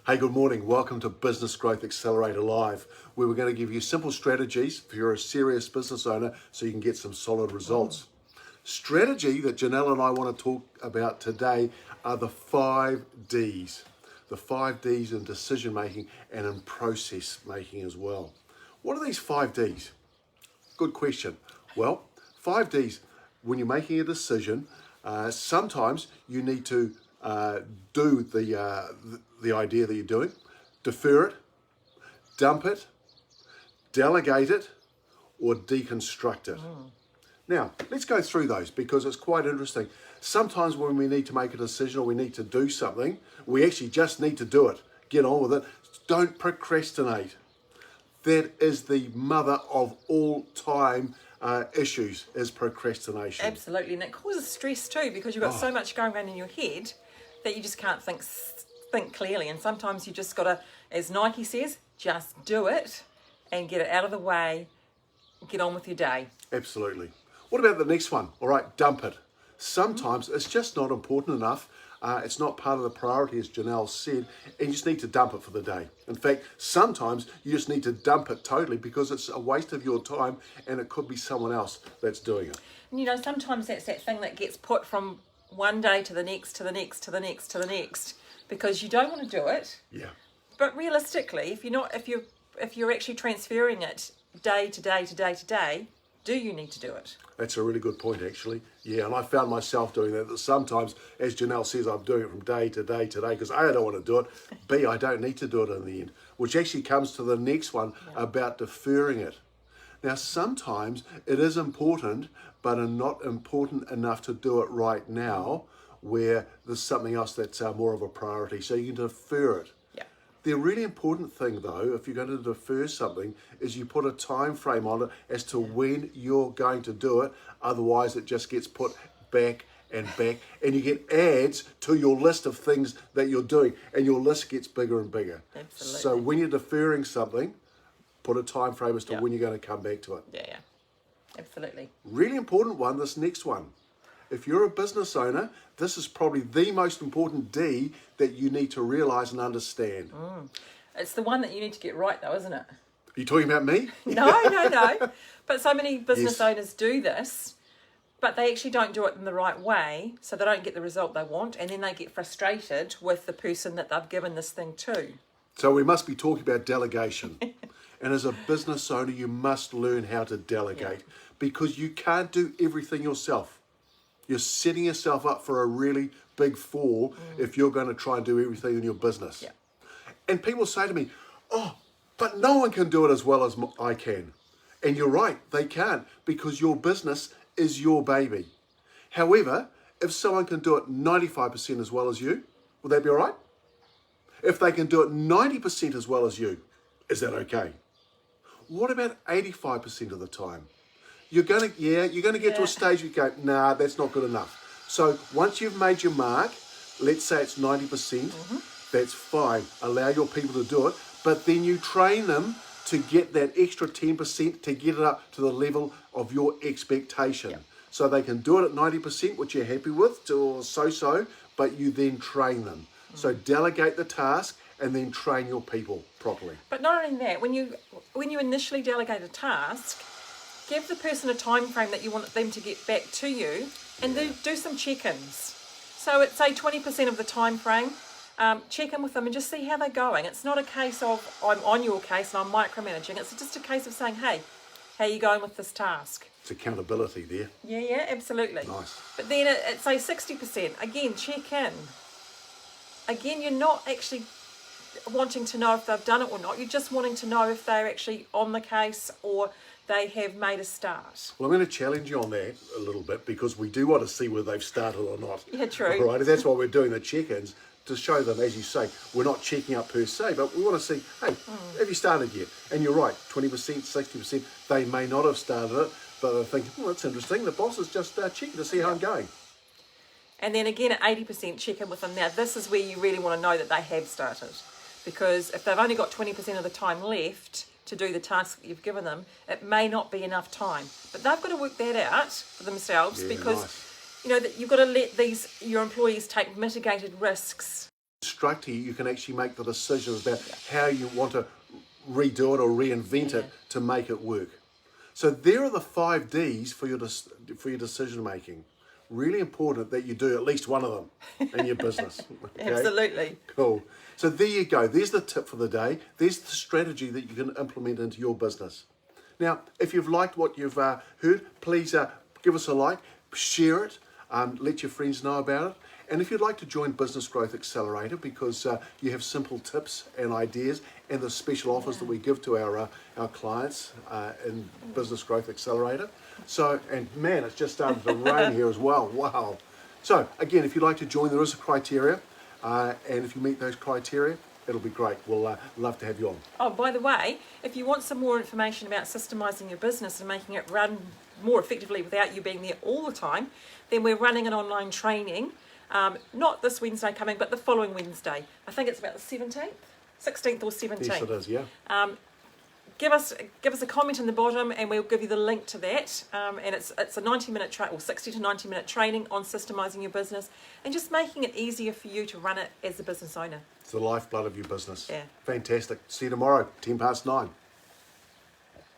Hey, good morning. Welcome to Business Growth Accelerator Live, where we're going to give you simple strategies if you're a serious business owner so you can get some solid results. Strategy that Janelle and I want to talk about today are the 5 Ds. The 5 Ds in decision making and in process making as well. What are these 5 Ds? Good question. Well, 5 Ds, when you're making a decision, sometimes you need to do the idea that you're doing, defer it, dump it, delegate it, or deconstruct it. Now, let's go through those because it's quite interesting. Sometimes when we need to make a decision or we need to do something, we actually just need to do it. Get on with it. Don't procrastinate. That is the mother of all time issues, is procrastination. Absolutely, and it causes stress too because you've got so much going around in your head that you just can't think clearly. And sometimes you just got to, as Nike says, just do it and get it out of the way, get on with your day. Absolutely. What about the next one? All right, dump it. Sometimes it's just not important enough. It's not part of the priority, as Janelle said, and you just need to dump it for the day. In fact, sometimes you just need to dump it totally because it's a waste of your time and it could be someone else that's doing it. And you know, sometimes that's that thing that gets put from one day to the next, to the next, to the next, to the next, because you don't want to do it. Yeah. But realistically, if you're actually transferring it day to day to day to day, do you need to do it? That's a really good point, actually. Yeah, and I found myself doing that sometimes, as Janelle says, I'm doing it from day to day to day because A, I don't want to do it, B, I don't need to do it in the end, which actually comes to the next one about deferring it. Now, sometimes it is important, but are not important enough to do it right now, where there's something else that's more of a priority. So you can defer it. Yeah. The really important thing, though, if you're going to defer something, is you put a time frame on it as to when you're going to do it. Otherwise, it just gets put back and back, and you get adds to your list of things that you're doing, and your list gets bigger and bigger. Absolutely. So when you're deferring something, put a time frame as to when you're going to come back to it. Yeah. Absolutely. Really important one, this next one. If you're a business owner, this is probably the most important D that you need to realize and understand. It's the one that you need to get right though, isn't it? Are you talking about me? No. But so many business Yes. owners do this, but they actually don't do it in the right way, so they don't get the result they want, and then they get frustrated with the person that they've given this thing to. So we must be talking about delegation. And as a business owner, you must learn how to delegate because you can't do everything yourself. You're setting yourself up for a really big fall if you're going to try and do everything in your business. Yeah. And people say to me, oh, but no one can do it as well as I can. And you're right, they can't because your business is your baby. However, if someone can do it 95% as well as you, will that be all right? If they can do it 90% as well as you, is that okay? What about 85% of the time? You're going to get to a stage where you go, nah, that's not good enough. So once you've made your mark, let's say it's 90%, that's fine. Allow your people to do it, but then you train them to get that extra 10% to get it up to the level of your expectation. So they can do it at 90%, which you're happy with, or so, but you then train them. So delegate the task and then train your people properly. But not only that, when you initially delegate a task, give the person a time frame that you want them to get back to you, and do some check-ins. So it's say 20% of the time frame. Check in with them and just see how they're going. It's not a case of I'm on your case and I'm micromanaging. It's just a case of saying, hey, how are you going with this task? It's accountability there. Yeah, absolutely. Nice. But then it's say 60%. Again, check in. Again, you're not actually wanting to know if they've done it or not. You're just wanting to know if they're actually on the case or they have made a start. Well, I'm going to challenge you on that a little bit because we do want to see whether they've started or not. Yeah, true. All right, and that's why we're doing the check-ins, to show them, as you say, we're not checking up per se, but we want to see, hey, have you started yet? And you're right, 20%, 60%, they may not have started it, but they're thinking, well, that's interesting. The boss is just checking to see how I'm going. And then again at 80%, check in with them. Now, this is where you really want to know that they have started. Because if they've only got 20% of the time left to do the task that you've given them, it may not be enough time. But they've got to work that out for themselves because, you know, that you've got to let your employees take mitigated risks instructor, you can actually make the decisions about how you want to redo it or reinvent it to make it work. So there are the 5 Ds for your decision making. Really important that you do at least one of them in your business. Okay? Absolutely. Cool. So there you go. There's the tip for the day. There's the strategy that you can implement into your business. Now, if you've liked what you've heard, please give us a like, share it, let your friends know about it. And if you'd like to join Business Growth Accelerator, because you have simple tips and ideas and the special offers that we give to our clients in Business Growth Accelerator. So, and man, it's just started to rain here as well. Wow. So again, if you'd like to join, there is a criteria. And if you meet those criteria, it'll be great. We'll love to have you on. Oh, by the way, if you want some more information about systemizing your business and making it run more effectively without you being there all the time, then we're running an online training. Not this Wednesday coming, but the following Wednesday. I think it's about the 17th, 16th or 17th. Yes, it is, yeah. Give us a comment in the bottom, and we'll give you the link to that. And it's a 90-minute 60 to 90-minute training on systemizing your business and just making it easier for you to run it as a business owner. It's the lifeblood of your business. Yeah. Fantastic. See you tomorrow, 9:10.